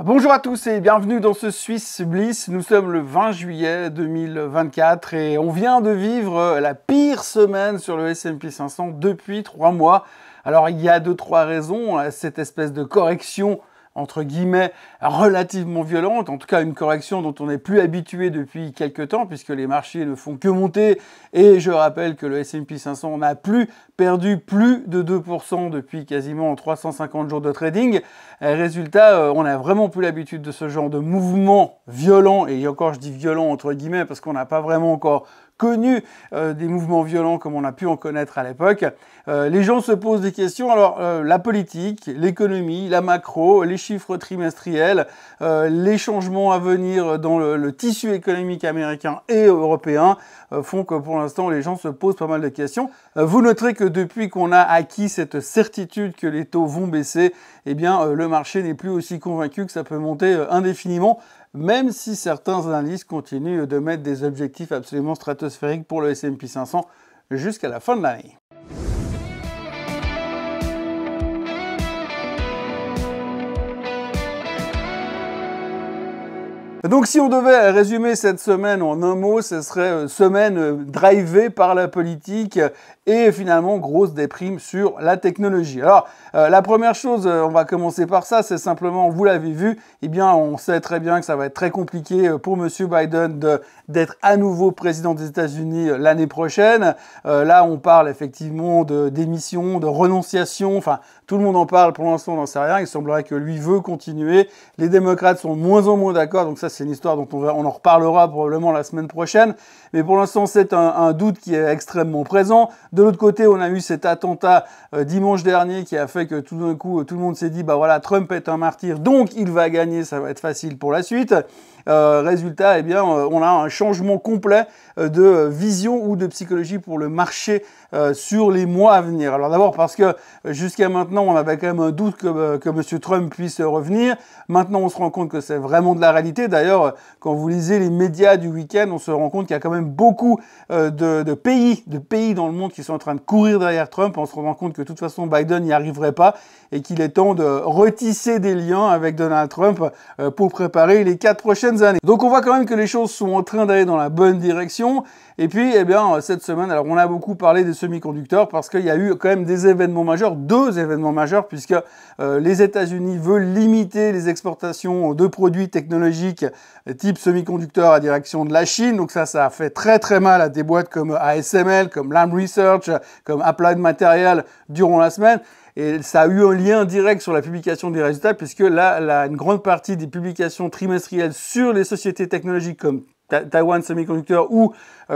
Bonjour à tous et bienvenue dans ce Swiss Bliss. Nous sommes le 20 juillet 2024 et on vient de vivre la pire semaine sur le S&P 500 depuis 3 mois. Alors il y a 2-3 raisons à cette espèce de correction entre guillemets relativement violente, en tout cas une correction dont on n'est plus habitué depuis quelques temps puisque les marchés ne font que monter et je rappelle que le S&P 500 n'a plus perdu plus de 2% depuis quasiment 350 jours de trading. Résultat, on n'a vraiment plus l'habitude de ce genre de mouvement violent, et encore je dis violent entre guillemets parce qu'on n'a pas vraiment encore connu des mouvements violents comme on a pu en connaître à l'époque. Les gens se posent des questions. Alors, la politique, l'économie, la macro, les chiffres trimestriels, les changements à venir dans le tissu économique américain et européen font que pour l'instant, les gens se posent pas mal de questions. Vous noterez que depuis qu'on a acquis cette certitude que les taux vont baisser, eh bien, le marché n'est plus aussi convaincu que ça peut monter indéfiniment, même si certains analystes continuent de mettre des objectifs absolument stratosphériques pour le S&P 500 jusqu'à la fin de l'année. Donc si on devait résumer cette semaine en un mot, ce serait semaine drivée par la politique et finalement grosse déprime sur la technologie. Alors la première chose, on va commencer par ça, c'est simplement, vous l'avez vu, eh bien on sait très bien que ça va être très compliqué pour Monsieur Biden d'être à nouveau président des États-Unis l'année prochaine. Là on parle effectivement de démission, de renonciation, enfin tout le monde en parle, pour l'instant on n'en sait rien, il semblerait que lui veut continuer. Les démocrates sont de moins en moins d'accord, donc ça c'est une histoire dont on en reparlera probablement la semaine prochaine. Mais pour l'instant, c'est un doute qui est extrêmement présent. De l'autre côté, on a eu cet attentat dimanche dernier qui a fait que tout d'un coup, tout le monde s'est dit, bah voilà, Trump est un martyr, donc il va gagner, ça va être facile pour la suite. Résultat, eh bien, on a un changement complet de vision ou de psychologie pour le marché sur les mois à venir. Alors d'abord parce que jusqu'à maintenant, on avait quand même un doute que M. Trump puisse revenir. Maintenant, on se rend compte que c'est vraiment de la réalité. D'ailleurs, quand vous lisez les médias du week-end, on se rend compte qu'il y a quand même beaucoup de pays dans le monde qui sont en train de courir derrière Trump. On se rend compte que de toute façon, Biden n'y arriverait pas et qu'il est temps de retisser des liens avec Donald Trump pour préparer les 4 prochaines années. Donc on voit quand même que les choses sont en train d'aller dans la bonne direction. Et puis, eh bien, cette semaine, alors on a beaucoup parlé des semi-conducteurs parce qu'il y a eu quand même des événements majeurs, 2 événements majeurs, puisque les États-Unis veulent limiter les exportations de produits technologiques type semi-conducteurs à direction de la Chine. Donc ça a fait très très mal à des boîtes comme ASML, comme Lam Research, comme Applied Materials durant la semaine. Et ça a eu un lien direct sur la publication des résultats, puisque là, une grande partie des publications trimestrielles sur les sociétés technologiques comme Taiwan Semiconductor ou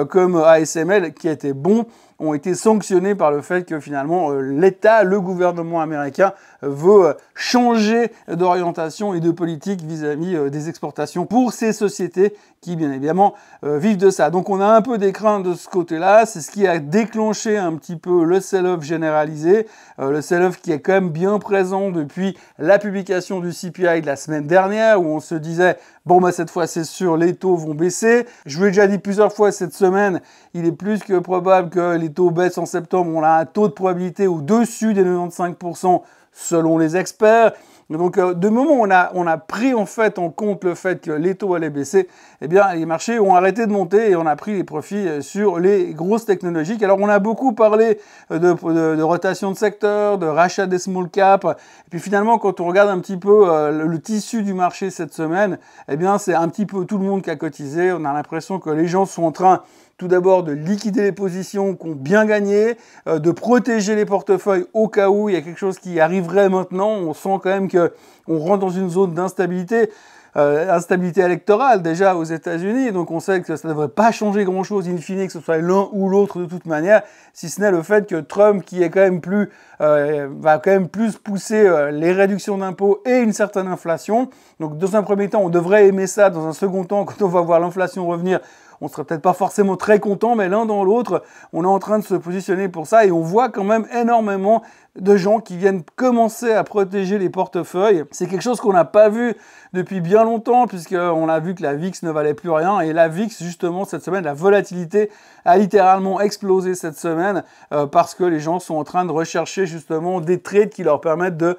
comme ASML, qui étaient bons, ont été sanctionnés par le fait que finalement l'État, le gouvernement américain veut changer d'orientation et de politique vis-à-vis des exportations pour ces sociétés qui, bien évidemment, vivent de ça. Donc on a un peu des craintes de ce côté-là, c'est ce qui a déclenché un petit peu le sell-off généralisé, le sell-off qui est quand même bien présent depuis la publication du CPI de la semaine dernière, où on se disait, bon bah cette fois c'est sûr, les taux vont baisser. Je vous l'ai déjà dit plusieurs fois cette semaine, il est plus que probable que les taux baissent en septembre. On a un taux de probabilité au-dessus des 95% selon les experts. Donc, de moment où on a pris en fait en compte le fait que les taux allaient baisser, eh bien, les marchés ont arrêté de monter et on a pris les profits sur les grosses technologiques. Alors, on a beaucoup parlé de rotation de secteur, de rachat des small caps. Et puis finalement, quand on regarde un petit peu le tissu du marché cette semaine, eh bien, c'est un petit peu tout le monde qui a cotisé. On a l'impression que les gens sont en train tout d'abord de liquider les positions qui ont bien gagné, de protéger les portefeuilles au cas où il y a quelque chose qui arriverait maintenant. On sent quand même qu'on rentre dans une zone d'instabilité, instabilité électorale déjà aux États-Unis. Donc on sait que ça ne devrait pas changer grand-chose in fine, que ce soit l'un ou l'autre de toute manière, si ce n'est le fait que Trump, qui est quand même plus, va quand même plus pousser les réductions d'impôts et une certaine inflation. Donc dans un premier temps, on devrait aimer ça. Dans un second temps, quand on va voir l'inflation revenir, on serait peut-être pas forcément très content, mais l'un dans l'autre, on est en train de se positionner pour ça et on voit quand même énormément de gens qui viennent commencer à protéger les portefeuilles. C'est quelque chose qu'on n'a pas vu depuis bien longtemps, puisqu'on a vu que la VIX ne valait plus rien. Et la VIX, justement, cette semaine, la volatilité a littéralement explosé cette semaine parce que les gens sont en train de rechercher justement des trades qui leur permettent de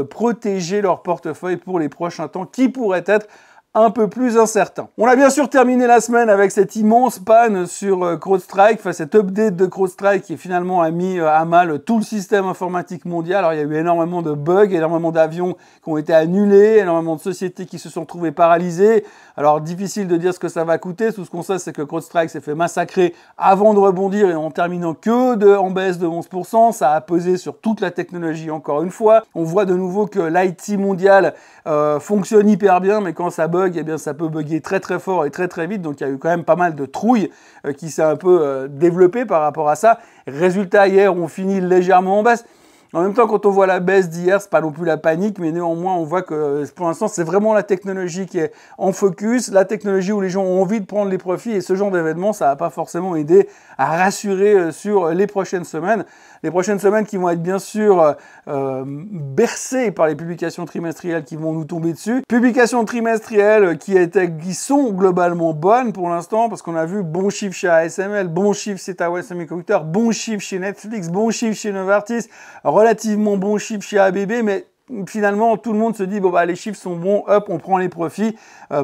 protéger leur portefeuille pour les prochains temps qui pourraient être un peu plus incertain. On a bien sûr terminé la semaine avec cette immense panne sur CrowdStrike, cet update de CrowdStrike qui finalement a mis à mal tout le système informatique mondial. Alors il y a eu énormément de bugs, énormément d'avions qui ont été annulés, énormément de sociétés qui se sont trouvées paralysées. Alors difficile de dire ce que ça va coûter, tout ce qu'on sait c'est que CrowdStrike s'est fait massacrer avant de rebondir et en terminant en baisse de 11%. Ça a pesé sur toute la technologie encore une fois. On voit de nouveau que l'IT mondial fonctionne hyper bien, mais quand ça bug, eh bien ça peut bugger très très fort et très très vite. Donc il y a eu quand même pas mal de trouille qui s'est un peu développée par rapport à ça. Résultat, hier, on finit légèrement en baisse. En même temps, quand on voit la baisse d'hier, c'est pas non plus la panique, mais néanmoins, on voit que pour l'instant, c'est vraiment la technologie qui est en focus, la technologie où les gens ont envie de prendre les profits, et ce genre d'événement, ça va pas forcément aider à rassurer sur les prochaines semaines. Les prochaines semaines qui vont être bien sûr bercées par les publications trimestrielles qui vont nous tomber dessus. Publications trimestrielles qui sont globalement bonnes pour l'instant, parce qu'on a vu bon chiffre chez ASML, bon chiffre chez Taiwan Semiconductor, bon chiffre chez Netflix, bon chiffre chez Novartis, relativement bon chiffre chez ABB, mais finalement, tout le monde se dit, bon, bah, les chiffres sont bons, hop, on prend les profits,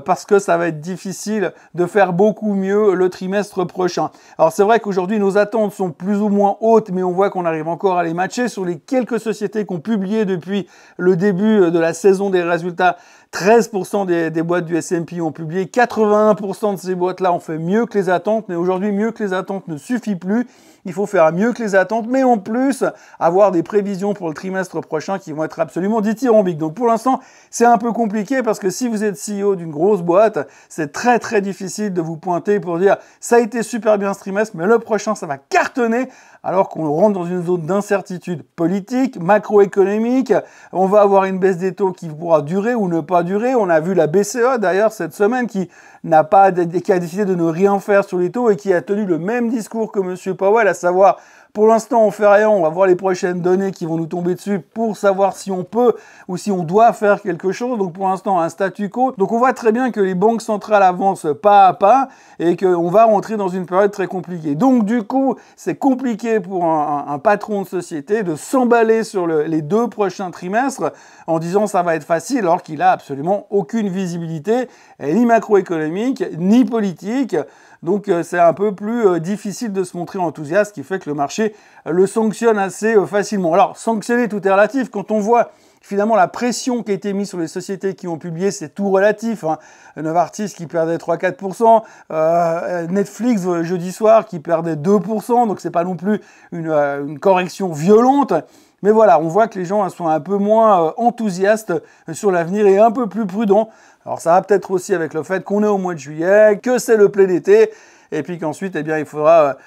parce que ça va être difficile de faire beaucoup mieux le trimestre prochain. Alors, c'est vrai qu'aujourd'hui, nos attentes sont plus ou moins hautes, mais on voit qu'on arrive encore à les matcher sur les quelques sociétés qui ont publié depuis le début de la saison des résultats. 13% des boîtes du S&P ont publié, 81% de ces boîtes-là ont fait mieux que les attentes, mais aujourd'hui, mieux que les attentes ne suffit plus. Il faut faire mieux que les attentes, mais en plus, avoir des prévisions pour le trimestre prochain qui vont être absolument dithyrambiques. Donc pour l'instant, c'est un peu compliqué parce que si vous êtes CEO d'une grosse boîte, c'est très très difficile de vous pointer pour dire « ça a été super bien ce trimestre, mais le prochain, ça va cartonner », alors qu'on rentre dans une zone d'incertitude politique, macroéconomique. On va avoir une baisse des taux qui pourra durer ou ne pas durer. On a vu la BCE d'ailleurs cette semaine qui a décidé de ne rien faire sur les taux et qui a tenu le même discours que M. Powell, à savoir pour l'instant on fait rien, on va voir les prochaines données qui vont nous tomber dessus pour savoir si on peut ou si on doit faire quelque chose. Donc pour l'instant un statu quo. Donc on voit très bien que les banques centrales avancent pas à pas et qu'on va rentrer dans une période très compliquée. Donc du coup c'est compliqué pour un patron de société de s'emballer sur les 2 prochains trimestres en disant ça va être facile alors qu'il a absolument aucune visibilité, ni macroéconomique, ni politique. Donc c'est un peu plus difficile de se montrer enthousiaste, ce qui fait que le marché le sanctionne assez facilement. Alors sanctionner, tout est relatif. Quand on voit finalement la pression qui a été mise sur les sociétés qui ont publié, c'est tout relatif. Hein. Novartis qui perdait 3-4%, Netflix jeudi soir qui perdait 2%, donc c'est pas non plus une correction violente. Mais voilà, on voit que les gens sont un peu moins enthousiastes sur l'avenir et un peu plus prudents. Alors ça va peut-être aussi avec le fait qu'on est au mois de juillet, que c'est le plein été, et puis qu'ensuite, eh bien, il faudra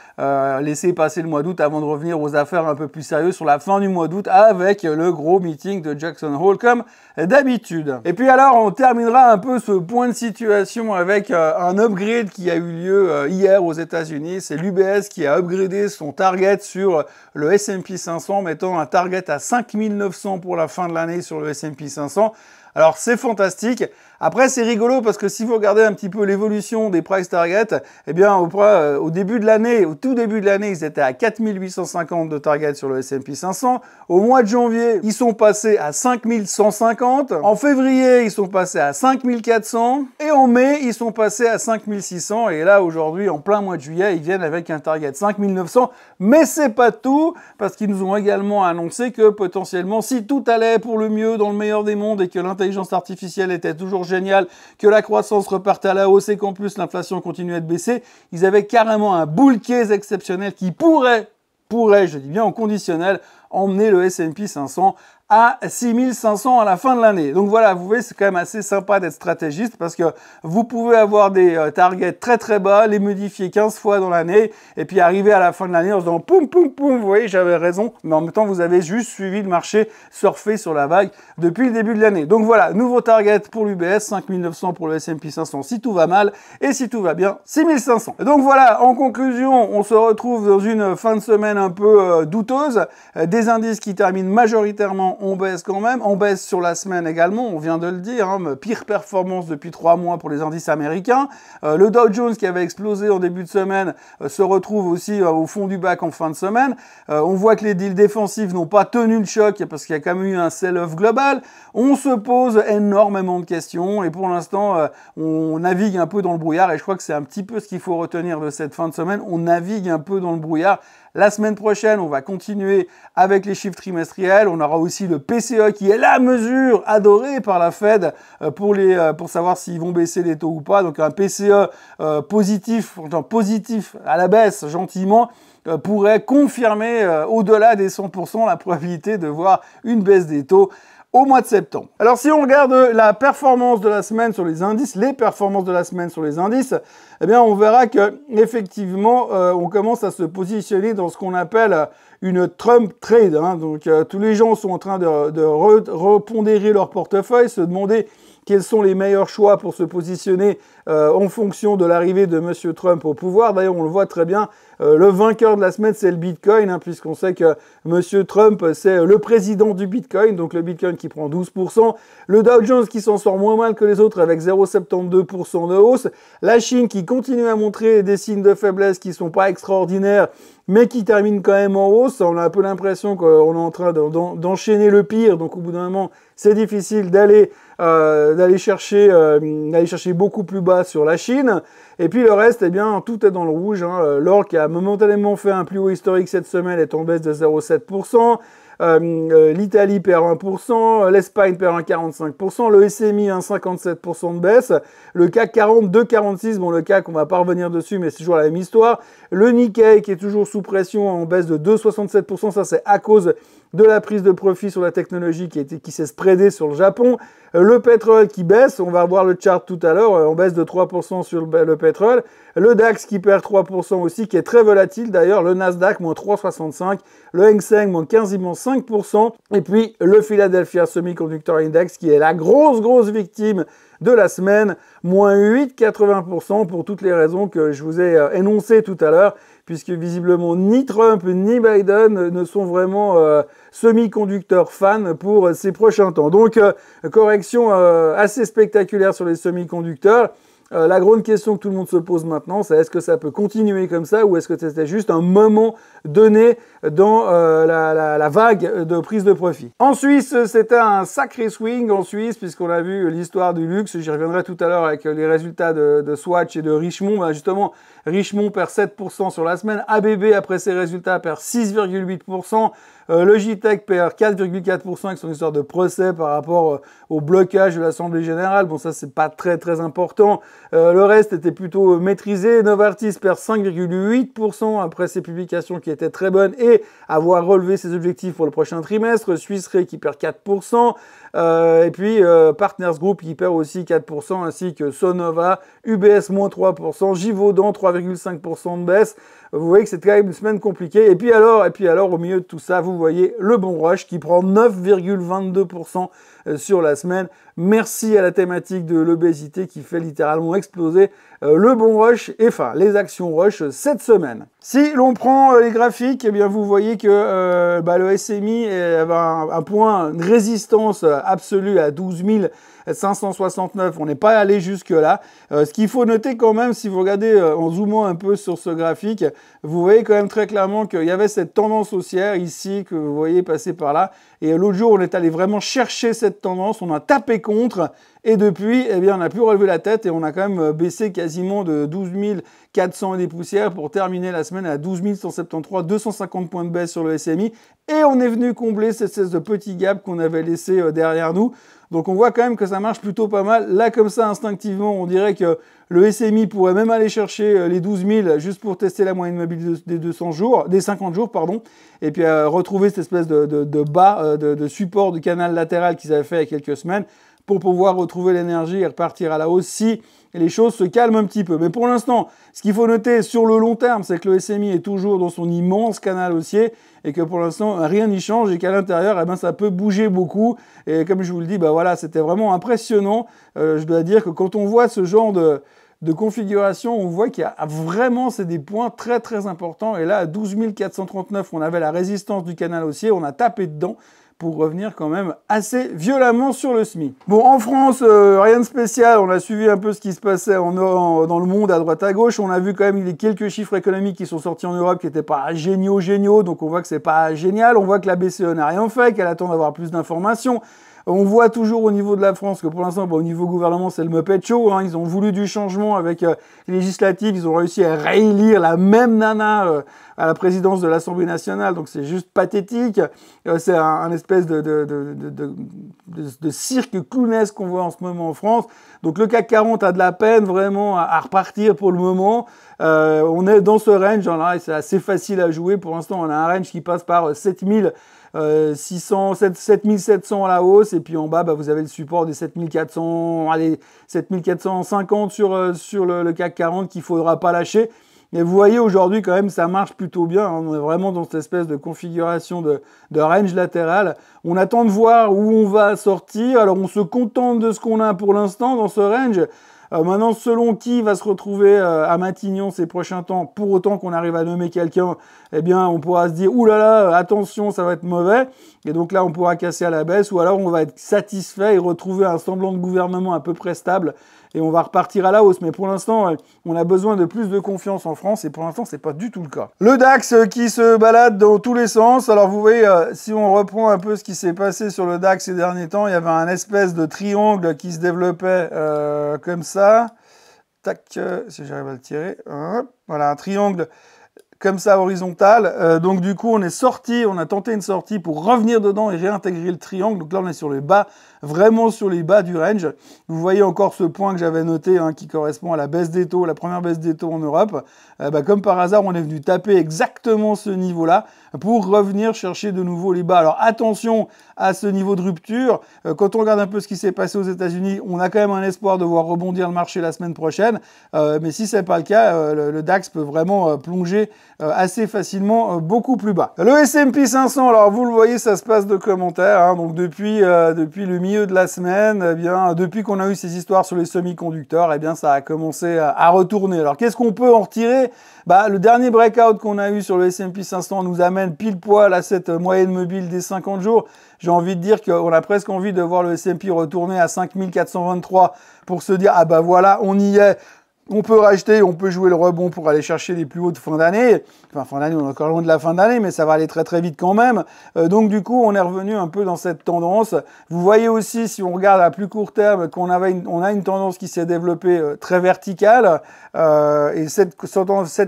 laisser passer le mois d'août avant de revenir aux affaires un peu plus sérieuses sur la fin du mois d'août avec le gros meeting de Jackson Hole comme d'habitude. Et puis alors, on terminera un peu ce point de situation avec un upgrade qui a eu lieu hier aux États-Unis. C'est l'UBS qui a upgradé son target sur le S&P 500, mettant un target à 5900 pour la fin de l'année sur le S&P 500. Alors c'est fantastique. Après c'est rigolo parce que si vous regardez un petit peu l'évolution des price targets, eh bien au début de l'année, au tout début de l'année, ils étaient à 4850 de target sur le S&P 500. Au mois de janvier, ils sont passés à 5150. En février, ils sont passés à 5400. Et en mai, ils sont passés à 5600. Et là aujourd'hui, en plein mois de juillet, ils viennent avec un target 5900. Mais c'est pas tout parce qu'ils nous ont également annoncé que potentiellement, si tout allait pour le mieux dans le meilleur des mondes et que l'intelligence artificielle était toujours géniale, que la croissance repartait à la hausse et qu'en plus l'inflation continuait de baisser, ils avaient carrément un bull case exceptionnel qui pourrait, je dis bien en conditionnel, emmener le S&P 500 à 6500 à la fin de l'année. Donc voilà, vous voyez, c'est quand même assez sympa d'être stratégiste parce que vous pouvez avoir des targets très très bas, les modifier 15 fois dans l'année et puis arriver à la fin de l'année en se disant poum poum poum, vous voyez, j'avais raison, mais en même temps, vous avez juste suivi le marché, surfer sur la vague depuis le début de l'année. Donc voilà, nouveau target pour l'UBS, 5900 pour le S&P 500 si tout va mal et si tout va bien, 6500. Donc voilà, en conclusion, on se retrouve dans une fin de semaine un peu douteuse, des indices qui terminent majoritairement on baisse quand même, on baisse sur la semaine également, on vient de le dire, hein, pire performance depuis 3 mois pour les indices américains. Le Dow Jones qui avait explosé en début de semaine se retrouve aussi au fond du bac en fin de semaine. On voit que les deals défensifs n'ont pas tenu le choc parce qu'il y a quand même eu un sell-off global. On se pose énormément de questions et pour l'instant, on navigue un peu dans le brouillard et je crois que c'est un petit peu ce qu'il faut retenir de cette fin de semaine. On navigue un peu dans le brouillard. La semaine prochaine, on va continuer avec les chiffres trimestriels. On aura aussi le PCE qui est la mesure adorée par la Fed pour savoir s'ils vont baisser les taux ou pas. Donc un PCE positif à la baisse gentiment pourrait confirmer au-delà des 100% la probabilité de voir une baisse des taux au mois de septembre. Alors si on regarde la performance de la semaine sur les indices, les performances de la semaine sur les indices, eh bien on verra que effectivement on commence à se positionner dans ce qu'on appelle une Trump trade. Hein. Donc tous les gens sont en train de repondérer leur portefeuille, se demander quels sont les meilleurs choix pour se positionner en fonction de l'arrivée de M. Trump au pouvoir. D'ailleurs, on le voit très bien, le vainqueur de la semaine, c'est le Bitcoin, hein, puisqu'on sait que M. Trump, c'est le président du Bitcoin, donc le Bitcoin qui prend 12%. Le Dow Jones qui s'en sort moins mal que les autres avec 0,72% de hausse. La Chine qui continue à montrer des signes de faiblesse qui sont pas extraordinaires, mais qui termine quand même en hausse. On a un peu l'impression qu'on est en train d'enchaîner le pire, donc au bout d'un moment, c'est difficile d'aller chercher beaucoup plus bas sur la Chine. Et puis le reste, eh bien, tout est dans le rouge. Hein. L'or qui a momentanément fait un plus haut historique cette semaine est en baisse de 0,7%. L'Italie perd 1%, l'Espagne perd 1,45%, le SMI 1,57% de baisse, le CAC 40 2,46%, bon le CAC on va pas revenir dessus mais c'est toujours la même histoire, le Nikkei qui est toujours sous pression en baisse de 2,67%, ça c'est à cause de la prise de profit sur la technologie qui s'est spreadée sur le Japon, le pétrole qui baisse, on va voir le chart tout à l'heure, en baisse de 3% sur le pétrole, le DAX qui perd 3% aussi, qui est très volatile d'ailleurs, le Nasdaq moins 3,65%, le Hang Seng moins quasiment 5%, et puis le Philadelphia Semiconductor Index qui est la grosse victime de la semaine, moins 8,80% pour toutes les raisons que je vous ai énoncées tout à l'heure, puisque visiblement ni Trump ni Biden ne sont vraiment semi-conducteurs fans pour ces prochains temps. Donc, correction assez spectaculaire sur les semi-conducteurs. La grande question que tout le monde se pose maintenant, c'est est-ce que ça peut continuer comme ça ou est-ce que c'était juste un moment donné dans la vague de prise de profit. En Suisse, c'était un sacré swing en Suisse puisqu'on a vu l'histoire du luxe. J'y reviendrai tout à l'heure avec les résultats de Swatch et de Richemont. Ben justement, Richemont perd 7% sur la semaine. ABB, après ses résultats, perd 6,8%. Logitech perd 4,4% avec son histoire de procès par rapport au blocage de l'Assemblée Générale. Bon, ça, c'est pas très important. Le reste était plutôt maîtrisé. Novartis perd 5,8% après ses publications qui étaient très bonnes et avoir relevé ses objectifs pour le prochain trimestre. Suisse Re qui perd 4%. Et puis Partners Group qui perd aussi 4%, ainsi que Sonova, UBS moins 3%, Givaudan 3,5% de baisse. Vous voyez que c'est quand même une semaine compliquée. Et puis alors, au milieu de tout ça, vous voyez le Bon Rush qui prend 9,22% sur la semaine. Merci à la thématique de l'obésité qui fait littéralement exploser le Bon Rush et enfin les actions Rush cette semaine. Si l'on prend les graphiques, eh bien vous voyez que le SMI avait un point de résistance absolue à 12 569. On n'est pas allé jusque là. Ce qu'il faut noter quand même, si vous regardez en zoomant un peu sur ce graphique, vous voyez quand même très clairement qu'il y avait cette tendance haussière ici que vous voyez passer par là. Et l'autre jour, on est allé vraiment chercher cette tendance, on a tapé contre et depuis, eh bien, on n'a plus relevé la tête et on a quand même baissé quasiment de 12 400 et des poussières pour terminer la semaine à 12 173, 250 points de baisse sur le SMI. Et on est venu combler cette espèce de petit gap qu'on avait laissé derrière nous. Donc on voit quand même que ça marche plutôt pas mal. Là, comme ça, instinctivement, on dirait que le SMI pourrait même aller chercher les 12 000 juste pour tester la moyenne mobile des 200 jours, des 50 jours, pardon, et puis retrouver cette espèce de bas, de support du canal latéral qu'ils avaient fait il y a quelques semaines pour pouvoir retrouver l'énergie et repartir à la hausse si les choses se calment un petit peu. Mais pour l'instant, ce qu'il faut noter sur le long terme, c'est que le SMI est toujours dans son immense canal haussier et que pour l'instant, rien n'y change et qu'à l'intérieur, eh ben, ça peut bouger beaucoup. Et comme je vous le dis, bah voilà, c'était vraiment impressionnant. Je dois dire que quand on voit ce genre de configuration, on voit qu'il y a vraiment, c'est des points très très importants. Et là, à 12 439, on avait la résistance du canal haussier, on a tapé dedans pour revenir quand même assez violemment sur le SMI. Bon, en France, rien de spécial. On a suivi un peu ce qui se passait dans le monde à droite à gauche. On a vu quand même les quelques chiffres économiques qui sont sortis en Europe qui n'étaient pas géniaux. Donc on voit que c'est pas génial. On voit que la BCE n'a rien fait, qu'elle attend d'avoir plus d'informations. On voit toujours au niveau de la France que pour l'instant, au niveau gouvernement, c'est le Muppet Show. Ils ont voulu du changement avec les législatives. Ils ont réussi à réélire la même nana à la présidence de l'Assemblée nationale. Donc c'est juste pathétique. C'est un espèce de cirque clownesque qu'on voit en ce moment en France. Donc le CAC 40 a de la peine vraiment à repartir pour le moment. On est dans ce range. Là, c'est assez facile à jouer. Pour l'instant, on a un range qui passe par 7700 à la hausse, et puis en bas, vous avez le support des 7400, allez, 7450 sur le CAC 40 qu'il faudra pas lâcher. Et vous voyez, aujourd'hui, quand même, ça marche plutôt bien. On est vraiment dans cette espèce de configuration de range latéral. On attend de voir où on va sortir. Alors, on se contente de ce qu'on a pour l'instant dans ce range. Maintenant, selon qui va se retrouver à Matignon ces prochains temps, pour autant qu'on arrive à nommer quelqu'un, eh bien, on pourra se dire, ouh là là, attention, ça va être mauvais. Et donc là, on pourra casser à la baisse, ou alors on va être satisfait et retrouver un semblant de gouvernement à peu près stable, et on va repartir à la hausse. Mais pour l'instant, on a besoin de plus de confiance en France, et pour l'instant, c'est pas du tout le cas. Le DAX qui se balade dans tous les sens. Alors vous voyez, si on reprend un peu ce qui s'est passé sur le DAX ces derniers temps, il y avait un espèce de triangle qui se développait comme ça. Tac, si j'arrive à le tirer. Voilà, un triangle comme ça horizontal. Donc du coup, on est sorti, on a tenté une sortie pour revenir dedans et réintégrer le triangle. Donc là, on est sur les bas, vraiment sur les bas du range. Vous voyez encore ce point que j'avais noté qui correspond à la baisse des taux, la première baisse des taux en Europe. Comme par hasard, on est venu taper exactement ce niveau-là pour revenir chercher de nouveau les bas. Alors attention à ce niveau de rupture. Quand on regarde un peu ce qui s'est passé aux États-Unis, on a quand même un espoir de voir rebondir le marché la semaine prochaine. Mais si c'est pas le cas, le DAX peut vraiment plonger assez facilement beaucoup plus bas. Le S&P 500, alors vous le voyez, ça se passe de commentaires. Donc depuis le milieu de la semaine, depuis qu'on a eu ces histoires sur les semi-conducteurs, ça a commencé à retourner. Alors qu'est-ce qu'on peut en retirer ? Le dernier breakout qu'on a eu sur le S&P 500 nous amène pile poil à cette moyenne mobile des 50 jours. J'ai envie de dire qu'on a presque envie de voir le S&P retourner à 5423 pour se dire, voilà, on y est. On peut racheter, on peut jouer le rebond pour aller chercher les plus hauts de fin d'année. Enfin, fin d'année, on est encore loin de la fin d'année, mais ça va aller très très vite quand même. Donc du coup, on est revenu un peu dans cette tendance. Vous voyez aussi, si on regarde à plus court terme, on a une tendance qui s'est développée très verticale. Et cette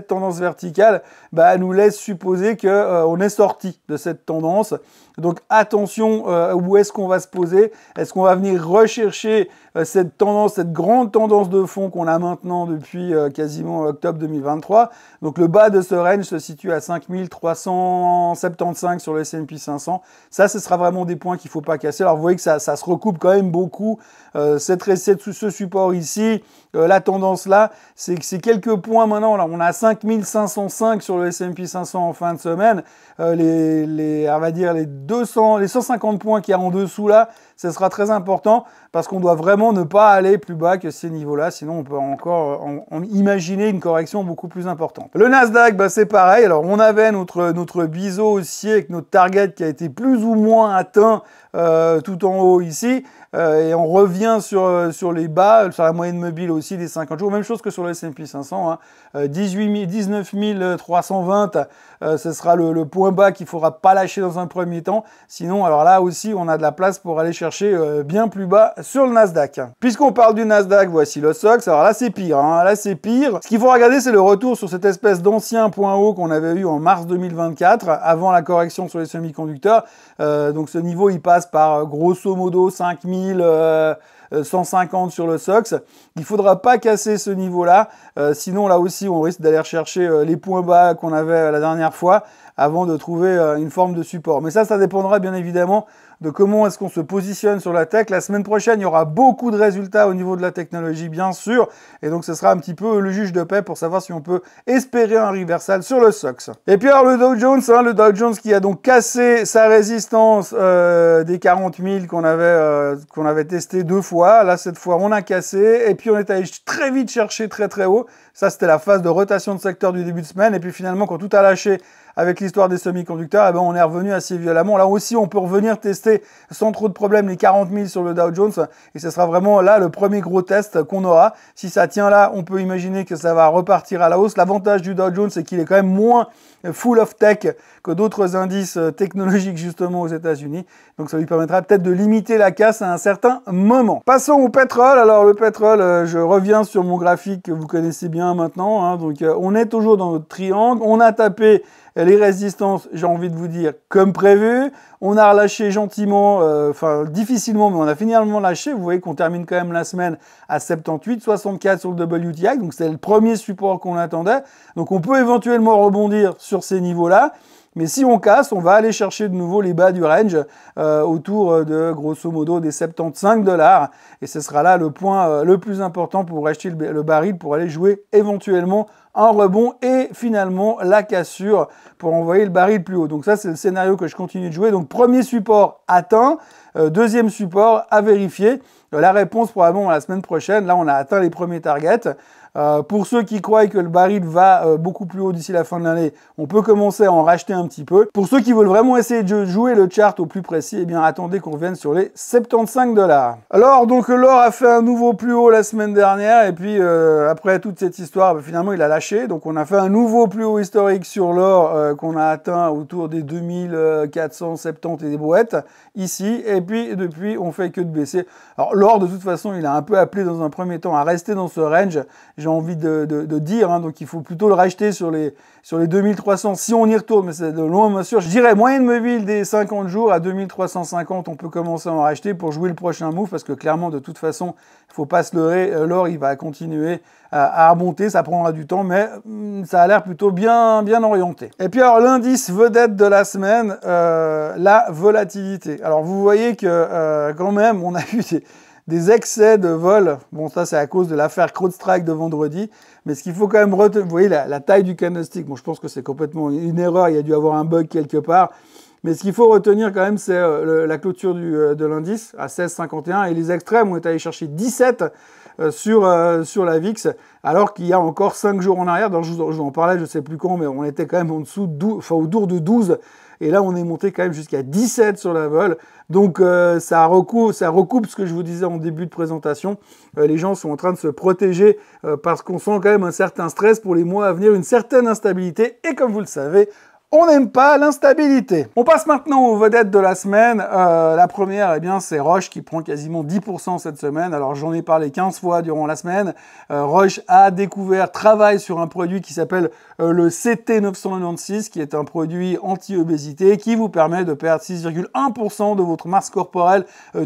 tendance verticale, elle nous laisse supposer que on est sorti de cette tendance. Donc attention, où est-ce qu'on va se poser? Est-ce qu'on va venir rechercher cette grande tendance de fond qu'on a maintenant depuis quasiment octobre 2023? Donc le bas de ce range se situe à 5375 sur le S&P 500. Ça, ce sera vraiment des points qu'il ne faut pas casser. Alors vous voyez que ça se recoupe quand même beaucoup. Ce support ici, la tendance là, c'est quelques points maintenant. Là, on a 5505 sur le S&P 500 en fin de semaine. On va dire les 150 points qu'il y a en dessous là, ce sera très important parce qu'on doit vraiment ne pas aller plus bas que ces niveaux-là, sinon on peut encore imaginer une correction beaucoup plus importante. Le Nasdaq, c'est pareil. Alors on avait notre biseau haussier avec notre target qui a été plus ou moins atteint tout en haut ici. Et on revient sur les bas, sur la moyenne mobile aussi des 50 jours. Même chose que sur le S&P 500. 19 320, ce sera le point bas qu'il ne faudra pas lâcher dans un premier temps. temps. Sinon, alors là aussi, on a de la place pour aller chercher bien plus bas sur le Nasdaq. Puisqu'on parle du Nasdaq, voici le SOX. Alors là, c'est pire. Hein. Là, c'est pire. Ce qu'il faut regarder, c'est le retour sur cette espèce d'ancien point haut qu'on avait eu en mars 2024, avant la correction sur les semi-conducteurs. Donc ce niveau, il passe par grosso modo 5150 sur le SOX. Il faudra pas casser ce niveau-là, sinon là aussi on risque d'aller rechercher les points bas qu'on avait la dernière fois avant de trouver une forme de support. Mais ça dépendra bien évidemment de comment est-ce qu'on se positionne sur la tech. La semaine prochaine, il y aura beaucoup de résultats au niveau de la technologie, bien sûr. Et donc, ce sera un petit peu le juge de paix pour savoir si on peut espérer un reversal sur le SOX. Et puis, alors, le Dow Jones, le Dow Jones qui a donc cassé sa résistance des 40 000 qu'on avait testé 2 fois. Là, cette fois, on a cassé. Et puis, on est allé très vite chercher très haut. Ça, c'était la phase de rotation de secteur du début de semaine. Et puis, finalement, quand tout a lâché avec l'histoire des semi-conducteurs, eh ben, on est revenu assez violemment. Là aussi, on peut revenir tester sans trop de problèmes les 40 000 sur le Dow Jones. Et ce sera vraiment là le premier gros test qu'on aura. Si ça tient là, on peut imaginer que ça va repartir à la hausse. L'avantage du Dow Jones, c'est qu'il est quand même moins full of tech que d'autres indices technologiques justement aux États-Unis. Donc ça lui permettra peut-être de limiter la casse à un certain moment. Passons au pétrole. Alors le pétrole, je reviens sur mon graphique que vous connaissez bien maintenant. Hein. Donc on est toujours dans notre triangle. On a tapé les résistances, j'ai envie de vous dire, comme prévu. On a relâché gentiment, difficilement, mais on a finalement lâché. Vous voyez qu'on termine quand même la semaine à 78,64 sur le WTI. Donc c'est le premier support qu'on attendait. Donc on peut éventuellement rebondir sur ces niveaux-là. Mais si on casse, on va aller chercher de nouveau les bas du range autour de grosso modo des 75 $. Et ce sera là le point le plus important pour acheter le baril pour aller jouer éventuellement un rebond et finalement la cassure pour envoyer le baril plus haut. Donc ça, c'est le scénario que je continue de jouer. Donc premier support atteint, deuxième support à vérifier. La réponse probablement la semaine prochaine. Là, on a atteint les premiers targets. Pour ceux qui croient que le baril va beaucoup plus haut d'ici la fin de l'année, on peut commencer à en racheter un petit peu. Pour ceux qui veulent vraiment essayer de jouer le chart au plus précis, eh bien attendez qu'on revienne sur les 75 $. Alors donc l'or a fait un nouveau plus haut la semaine dernière et puis après toute cette histoire, finalement il a lâché. Donc on a fait un nouveau plus haut historique sur l'or qu'on a atteint autour des 2470 et des brouettes ici. Et puis depuis on fait que de baisser. Alors l'or de toute façon il a un peu appelé dans un premier temps à rester dans ce range. J'ai envie de dire, hein, donc il faut plutôt le racheter sur les 2300 si on y retourne, mais c'est de loin bien sûr. Je dirais moyenne mobile des 50 jours à 2350, on peut commencer à en racheter pour jouer le prochain move parce que clairement de toute façon, il faut pas se leurrer, l'or il va continuer à remonter, ça prendra du temps, mais ça a l'air plutôt bien orienté. Et puis alors l'indice vedette de la semaine, la volatilité. Alors vous voyez que quand même on a eu des excès de vol. Bon, ça, c'est à cause de l'affaire CrowdStrike de vendredi. Mais ce qu'il faut quand même retenir, vous voyez la taille du candlestick. Bon, je pense que c'est complètement une erreur. Il y a dû avoir un bug quelque part. Mais ce qu'il faut retenir quand même, c'est la clôture de l'indice à 16,51. Et les extrêmes, on est allé chercher 17 sur la VIX, alors qu'il y a encore 5 jours en arrière. Donc, je vous en parlais, je ne sais plus quand, mais on était quand même en dessous, autour de 12. Et là, on est monté quand même jusqu'à 17 sur la vol. Donc, ça recoupe ce que je vous disais en début de présentation. Les gens sont en train de se protéger parce qu'on sent quand même un certain stress pour les mois à venir, une certaine instabilité. Et comme vous le savez, on n'aime pas l'instabilité. On passe maintenant aux vedettes de la semaine. La première, eh bien, c'est Roche qui prend quasiment 10% cette semaine. Alors, j'en ai parlé 15 fois durant la semaine. Roche a travaille sur un produit qui s'appelle le CT996, qui est un produit anti-obésité qui vous permet de perdre 6,1% de votre masse corporelle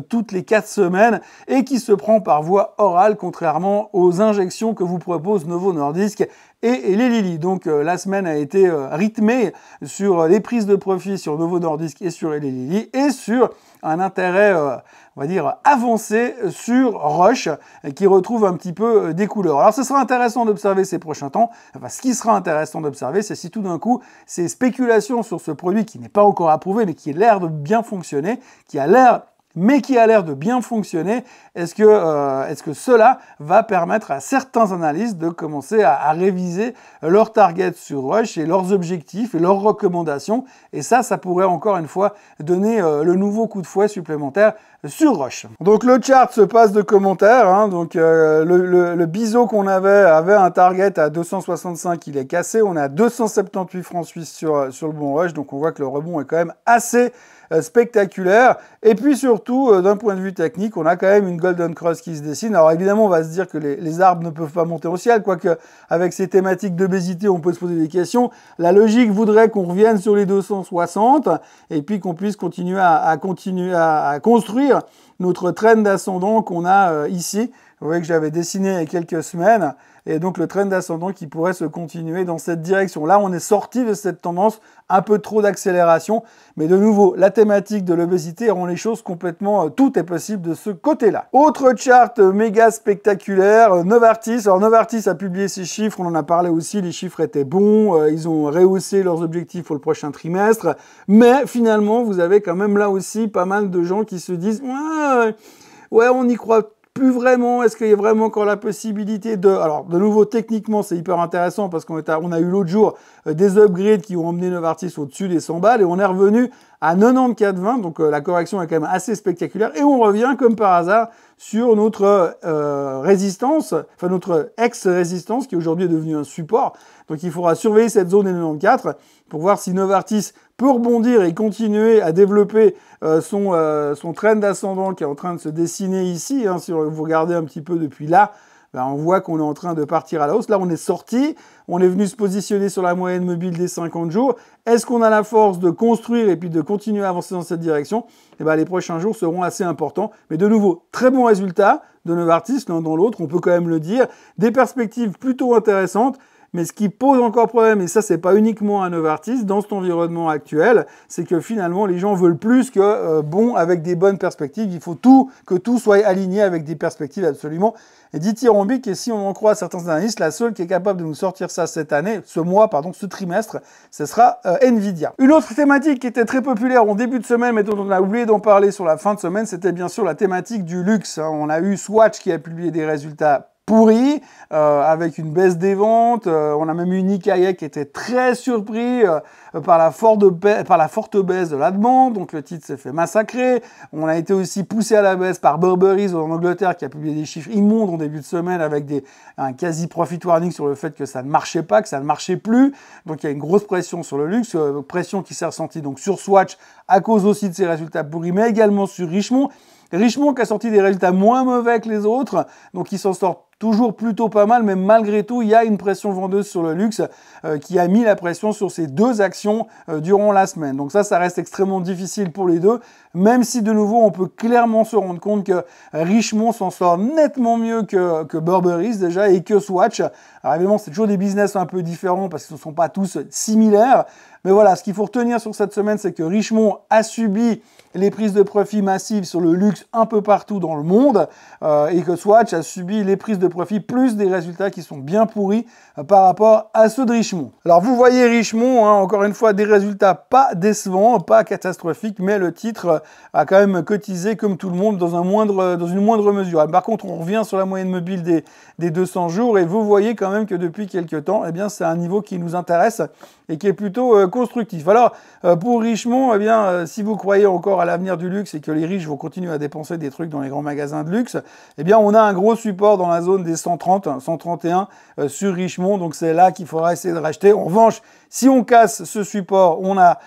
toutes les 4 semaines et qui se prend par voie orale, contrairement aux injections que vous propose Novo Nordisk et les Lilly. Donc la semaine a été rythmée sur les prises de profit sur Novo Nordisk et sur les Lilly et sur un intérêt, on va dire, avancé sur Roche qui retrouve un petit peu des couleurs. Alors ce sera intéressant d'observer ces prochains temps. Enfin, ce qui sera intéressant d'observer, c'est si tout d'un coup, ces spéculations sur ce produit qui n'est pas encore approuvé mais qui a l'air de bien fonctionner, qui a l'air de bien fonctionner, est-ce que cela va permettre à certains analystes de commencer à réviser leurs targets sur Roche et leurs objectifs et leurs recommandations, et ça pourrait encore une fois donner le nouveau coup de fouet supplémentaire sur Roche. Donc le chart se passe de commentaires, hein, donc le biseau qu'on avait un target à 265, il est cassé, on est à 278 francs suisses sur le bon Roche, donc on voit que le rebond est quand même assez spectaculaire. Et puis surtout, d'un point de vue technique, on a quand même une Golden Cross qui se dessine. Alors évidemment, on va se dire que les arbres ne peuvent pas monter au ciel, quoique avec ces thématiques d'obésité, on peut se poser des questions. La logique voudrait qu'on revienne sur les 260 et puis qu'on puisse continuer à construire notre trend ascendant qu'on a ici. Vous voyez que j'avais dessiné il y a quelques semaines, et donc le trend ascendant qui pourrait se continuer dans cette direction. Là, on est sorti de cette tendance, un peu trop d'accélération, mais de nouveau, la thématique de l'obésité rend les choses complètement, tout est possible de ce côté-là. Autre chart méga spectaculaire, Novartis. Alors Novartis a publié ses chiffres, on en a parlé aussi, les chiffres étaient bons, ils ont rehaussé leurs objectifs pour le prochain trimestre, mais finalement, vous avez quand même là aussi pas mal de gens qui se disent « Ouais, on y croit plus vraiment, est-ce qu'il y a vraiment encore la possibilité de... » Alors, de nouveau, techniquement, c'est hyper intéressant parce qu'on a eu l'autre jour des upgrades qui ont emmené Novartis au-dessus des 100 balles et on est revenu à 94,20, donc la correction est quand même assez spectaculaire et on revient comme par hasard sur notre résistance, enfin notre ex-résistance qui aujourd'hui est devenue un support. Donc il faudra surveiller cette zone des 94 pour voir si Novartis peut rebondir et continuer à développer son trend ascendant qui est en train de se dessiner ici. Si vous regardez un petit peu depuis là, on voit qu'on est en train de partir à la hausse. Là, on est sorti, on est venu se positionner sur la moyenne mobile des 50 jours. Est-ce qu'on a la force de construire et puis de continuer à avancer dans cette direction? Les prochains jours seront assez importants. Mais de nouveau, très bon résultat de Novartis, l'un dans l'autre, on peut quand même le dire. Des perspectives plutôt intéressantes. Mais ce qui pose encore problème, et ça c'est pas uniquement à Novartis, dans cet environnement actuel, c'est que finalement les gens veulent plus que avec des bonnes perspectives. Il faut que tout soit aligné avec des perspectives absolument dithyrambiques. Et si on en croit certains analystes, la seule qui est capable de nous sortir ça cette année, ce trimestre, ce sera Nvidia. Une autre thématique qui était très populaire en début de semaine, mais dont on a oublié d'en parler sur la fin de semaine, c'était bien sûr la thématique du luxe. On a eu Swatch qui a publié des résultats pourri, avec une baisse des ventes. On a même eu Nikkei qui était très surpris par la forte baisse de la demande, donc le titre s'est fait massacrer. On a été aussi poussé à la baisse par Burberry en Angleterre qui a publié des chiffres immondes en début de semaine avec un quasi profit warning sur le fait que ça ne marchait pas, que ça ne marchait plus. Donc il y a une grosse pression sur le luxe, pression qui s'est ressentie donc sur Swatch à cause aussi de ses résultats pourris, mais également sur Richemont. Richemont qui a sorti des résultats moins mauvais que les autres, donc ils s'en sortent toujours plutôt pas mal, mais malgré tout, il y a une pression vendeuse sur le luxe qui a mis la pression sur ces deux actions durant la semaine. Donc ça reste extrêmement difficile pour les deux, même si de nouveau, on peut clairement se rendre compte que Richemont s'en sort nettement mieux que Burberry déjà et que Swatch. Alors évidemment, c'est toujours des business un peu différents parce qu'ils ne sont pas tous similaires, mais voilà, ce qu'il faut retenir sur cette semaine, c'est que Richemont a subi les prises de profit massives sur le luxe un peu partout dans le monde et que Swatch a subi les prises de profit plus des résultats qui sont bien pourris par rapport à ceux de Richemont. Alors vous voyez Richemont, encore une fois, des résultats pas décevants, pas catastrophiques, mais le titre a quand même cotisé comme tout le monde dans une moindre mesure. Par contre, on revient sur la moyenne mobile des 200 jours et vous voyez quand même que depuis quelques temps, c'est un niveau qui nous intéresse et qui est plutôt constructif. Alors, pour Richemont, si vous croyez encore à l'avenir du luxe et que les riches vont continuer à dépenser des trucs dans les grands magasins de luxe, on a un gros support dans la zone des 130, 131 sur Richemont, donc c'est là qu'il faudra essayer de racheter. En revanche, si on casse ce support, on a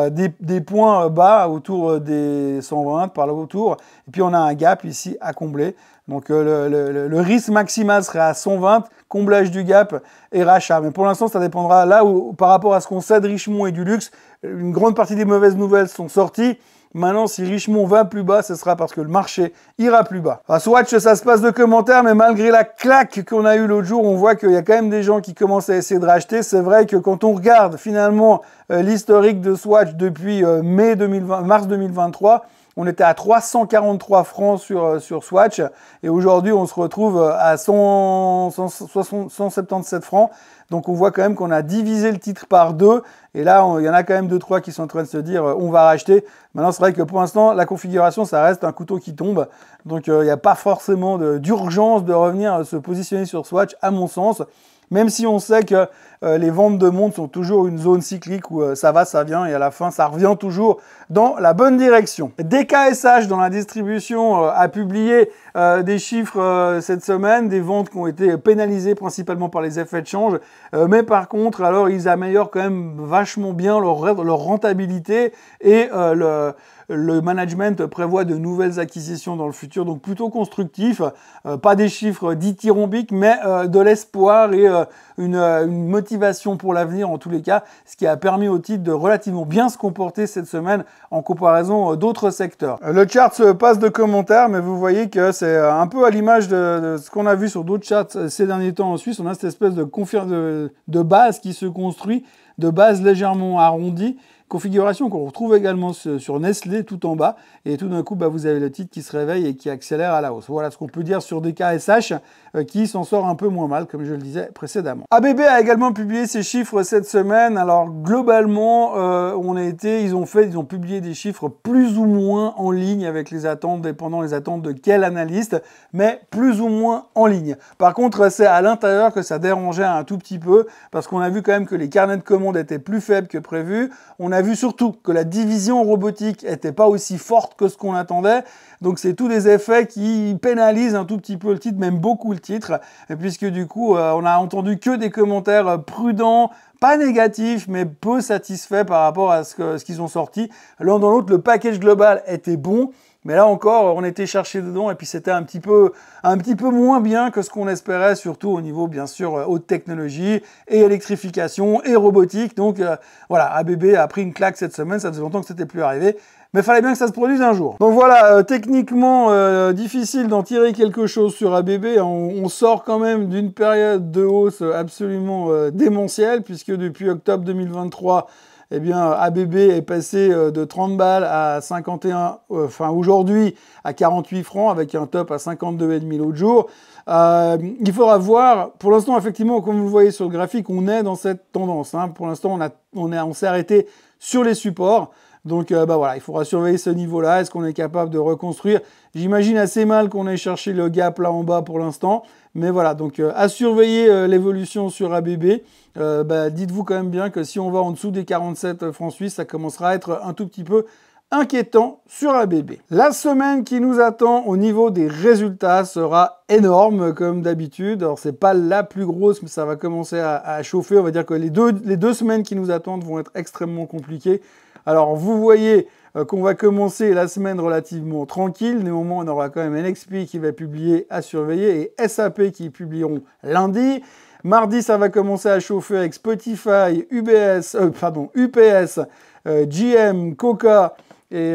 des points bas autour des 120, par là autour, et puis on a un gap ici à combler. Donc le risque maximal serait à 120, comblage du gap et rachat. Mais pour l'instant, ça dépendra là où, par rapport à ce qu'on sait de Richemont et du luxe, une grande partie des mauvaises nouvelles sont sorties. Maintenant, si Richemont va plus bas, ce sera parce que le marché ira plus bas. À Swatch, ça se passe de commentaires, mais malgré la claque qu'on a eue l'autre jour, on voit qu'il y a quand même des gens qui commencent à essayer de racheter. C'est vrai que quand on regarde finalement l'historique de Swatch depuis mars 2023, on était à 343 francs sur Swatch et aujourd'hui on se retrouve à 177 francs. Donc on voit quand même qu'on a divisé le titre par deux et là il y en a quand même 2-3 qui sont en train de se dire on va racheter. Maintenant c'est vrai que pour l'instant la configuration ça reste un couteau qui tombe. Donc il n'y a pas forcément d'urgence de revenir se positionner sur Swatch à mon sens. Même si on sait que les ventes de montres sont toujours une zone cyclique où ça va, ça vient, et à la fin, ça revient toujours dans la bonne direction. DKSH, dans la distribution, a publié des chiffres cette semaine, des ventes qui ont été pénalisées principalement par les effets de change, mais par contre, alors, ils améliorent quand même vachement bien leur rentabilité et le management prévoit de nouvelles acquisitions dans le futur, donc plutôt constructif, pas des chiffres dithyrambiques, mais de l'espoir et une motivation pour l'avenir en tous les cas, ce qui a permis au titre de relativement bien se comporter cette semaine en comparaison d'autres secteurs. Le chart se passe de commentaires, mais vous voyez que c'est un peu à l'image de ce qu'on a vu sur d'autres charts ces derniers temps en Suisse. On a cette espèce de base qui se construit, de base légèrement arrondie, configuration qu'on retrouve également sur Nestlé tout en bas, et tout d'un coup vous avez le titre qui se réveille et qui accélère à la hausse. Voilà ce qu'on peut dire sur DKSH qui s'en sort un peu moins mal, comme je le disais précédemment. ABB a également publié ses chiffres cette semaine. Alors globalement, ils ont publié des chiffres plus ou moins en ligne avec les attentes, dépendant des attentes de quel analyste, mais plus ou moins en ligne. Par contre, c'est à l'intérieur que ça dérangeait un tout petit peu, parce qu'on a vu quand même que les carnets de commandes étaient plus faibles que prévu. On a vu surtout que la division robotique n'était pas aussi forte que ce qu'on attendait. Donc c'est tous des effets qui pénalisent un tout petit peu le titre, même beaucoup le titre, puisque du coup on a entendu que des commentaires prudents, pas négatifs, mais peu satisfaits par rapport à ce qu'ils ont sorti. L'un dans l'autre, le package global était bon, mais là encore, on était cherché dedans et puis c'était un petit peu moins bien que ce qu'on espérait, surtout au niveau, bien sûr, haute technologie et électrification et robotique. Donc voilà, ABB a pris une claque cette semaine, ça faisait longtemps que c'était plus arrivé. Mais il fallait bien que ça se produise un jour. Donc voilà, techniquement, difficile d'en tirer quelque chose sur ABB. On sort quand même d'une période de hausse absolument démentielle, puisque depuis octobre 2023, eh bien, ABB est passé de 30 balles à 51, aujourd'hui à 48 francs, avec un top à 52,5 l'autre jour. Il faudra voir, pour l'instant, effectivement, comme vous le voyez sur le graphique, on est dans cette tendance. Pour l'instant, on s'est arrêté sur les supports. Donc voilà, il faudra surveiller ce niveau-là. Est-ce qu'on est capable de reconstruire? J'imagine assez mal qu'on ait cherché le gap là en bas pour l'instant. Mais voilà, donc à surveiller l'évolution sur ABB. Dites-vous quand même bien que si on va en dessous des 47 francs suisses, ça commencera à être un tout petit peu inquiétant sur ABB. La semaine qui nous attend au niveau des résultats sera énorme comme d'habitude. Alors c'est pas la plus grosse, mais ça va commencer à chauffer. On va dire que les deux semaines qui nous attendent vont être extrêmement compliquées. Alors vous voyez qu'on va commencer la semaine relativement tranquille. Néanmoins, on aura quand même NXP qui va publier à surveiller et SAP qui publieront lundi. Mardi, ça va commencer à chauffer avec Spotify, UPS, GM, Coca. Et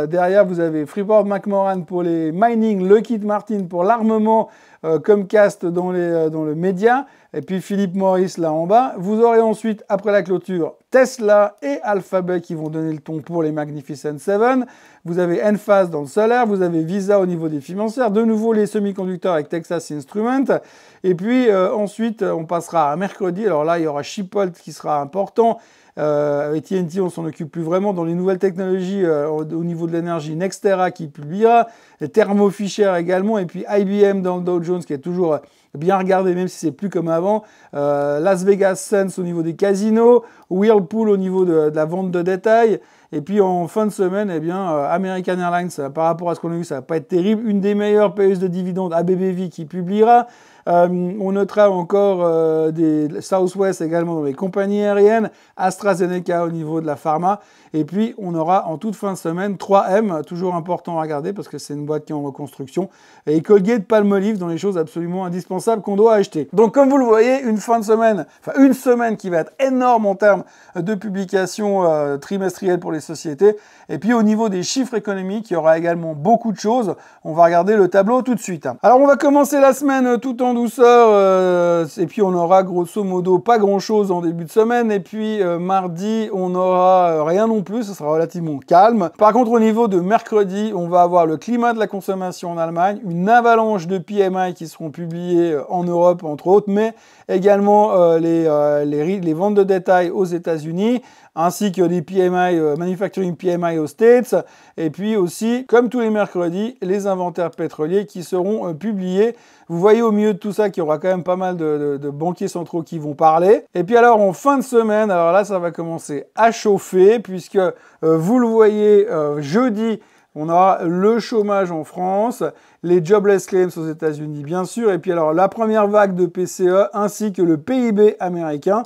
derrière, vous avez Freeport McMoran pour les mining, Lockheed Martin pour l'armement, Comcast dans le média, et puis Philip Morris là en bas. Vous aurez ensuite, après la clôture, Tesla et Alphabet qui vont donner le ton pour les Magnificent Seven. Vous avez Enphase dans le solaire, vous avez Visa au niveau des financières, de nouveau les semi-conducteurs avec Texas Instruments. Et puis ensuite, on passera à mercredi. Alors là, il y aura Chipotle qui sera important. AT&T, on s'en occupe plus vraiment. Dans les nouvelles technologies au niveau de l'énergie, Nextera qui publiera, Thermo Fisher également, et puis IBM dans le Dow Jones qui est toujours bien regardé, même si c'est plus comme avant. Las Vegas Sands au niveau des casinos, Whirlpool au niveau de la vente de détail. Et puis en fin de semaine, American Airlines, par rapport à ce qu'on a vu, ça va pas être terrible. Une des meilleures payeuses de dividendes, ABBV, qui publiera. On notera encore des Southwest également dans les compagnies aériennes, AstraZeneca au niveau de la pharma, et puis on aura en toute fin de semaine 3M, toujours important à regarder parce que c'est une boîte qui est en reconstruction, et Colgate Palmolive dans les choses absolument indispensables qu'on doit acheter. Donc comme vous le voyez, une semaine qui va être énorme en termes de publications trimestrielles pour les sociétés, et puis au niveau des chiffres économiques, il y aura également beaucoup de choses. On va regarder le tableau tout de suite. Alors on va commencer la semaine tout en douceur, et puis on aura grosso modo pas grand chose en début de semaine, et puis mardi on aura rien non plus, ce sera relativement calme. Par contre au niveau de mercredi, on va avoir le climat de la consommation en Allemagne, une avalanche de PMI qui seront publiés en Europe entre autres, mais également les ventes de détail aux États-Unis, ainsi que les PMI, Manufacturing PMI aux States, et puis aussi, comme tous les mercredis, les inventaires pétroliers qui seront publiés. Vous voyez au milieu de tout ça qu'il y aura quand même pas mal de banquiers centraux qui vont parler. Et puis alors en fin de semaine, alors là ça va commencer à chauffer puisque vous le voyez jeudi, on aura le chômage en France, les jobless claims aux États-Unis bien sûr, et puis alors la première vague de PCE ainsi que le PIB américain.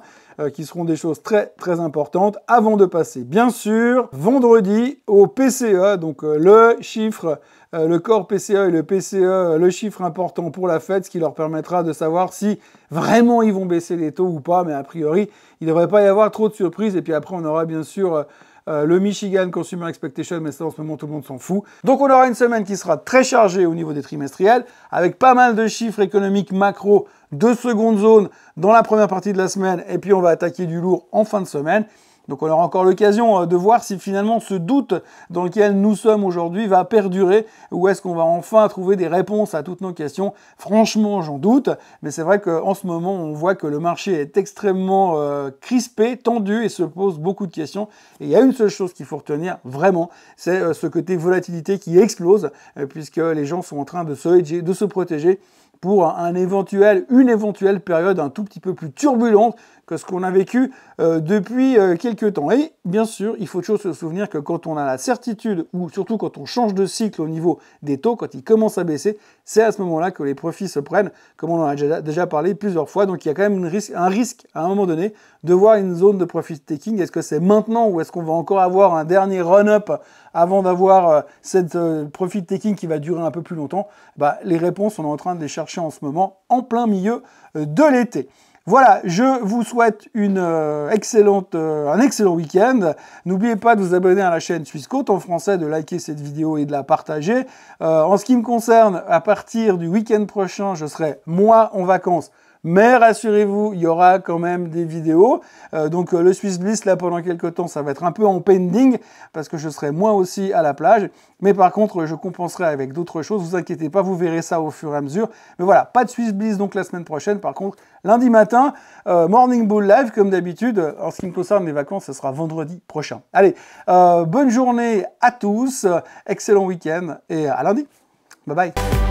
Qui seront des choses très très importantes avant de passer bien sûr vendredi au PCE, donc le chiffre, le corps PCE et le PCE, le chiffre important pour la Fed, ce qui leur permettra de savoir si vraiment ils vont baisser les taux ou pas, mais a priori il ne devrait pas y avoir trop de surprises, et puis après on aura bien sûr le Michigan Consumer Expectation, mais ça en ce moment tout le monde s'en fout. Donc on aura une semaine qui sera très chargée au niveau des trimestriels, avec pas mal de chiffres économiques macro de seconde zone dans la première partie de la semaine, et puis on va attaquer du lourd en fin de semaine. Donc on aura encore l'occasion de voir si finalement ce doute dans lequel nous sommes aujourd'hui va perdurer, ou est-ce qu'on va enfin trouver des réponses à toutes nos questions. Franchement, j'en doute, mais c'est vrai qu'en ce moment, on voit que le marché est extrêmement crispé, tendu et se pose beaucoup de questions. Et il y a une seule chose qu'il faut retenir, vraiment, c'est ce côté volatilité qui explose, puisque les gens sont en train de se hedger, de se protéger pour une éventuelle période un tout petit peu plus turbulente que ce qu'on a vécu depuis quelques temps. Et bien sûr, il faut toujours se souvenir que quand on a la certitude, ou surtout quand on change de cycle au niveau des taux, quand ils commencent à baisser, c'est à ce moment-là que les profits se prennent, comme on en a déjà parlé plusieurs fois. Donc il y a quand même un risque à un moment donné de voir une zone de profit taking. Est-ce que c'est maintenant ou est-ce qu'on va encore avoir un dernier run-up avant d'avoir cette profit taking qui va durer un peu plus longtemps? Les réponses, on est en train de les chercher en ce moment, en plein milieu de l'été. Voilà, je vous souhaite un excellent week-end. N'oubliez pas de vous abonner à la chaîne Suisse Côte en français, de liker cette vidéo et de la partager. En ce qui me concerne, à partir du week-end prochain, je serai moi en vacances. Mais rassurez-vous, il y aura quand même des vidéos. Donc le Swiss Bliss, là, pendant quelques temps, ça va être un peu en pending, parce que je serai moi aussi à la plage. Mais par contre, je compenserai avec d'autres choses. Vous inquiétez pas, vous verrez ça au fur et à mesure. Mais voilà, pas de Swiss Bliss donc la semaine prochaine. Par contre, lundi matin, Morning Bull Live, comme d'habitude. En ce qui me concerne, les vacances, ce sera vendredi prochain. Allez, bonne journée à tous, excellent week-end et à lundi. Bye bye.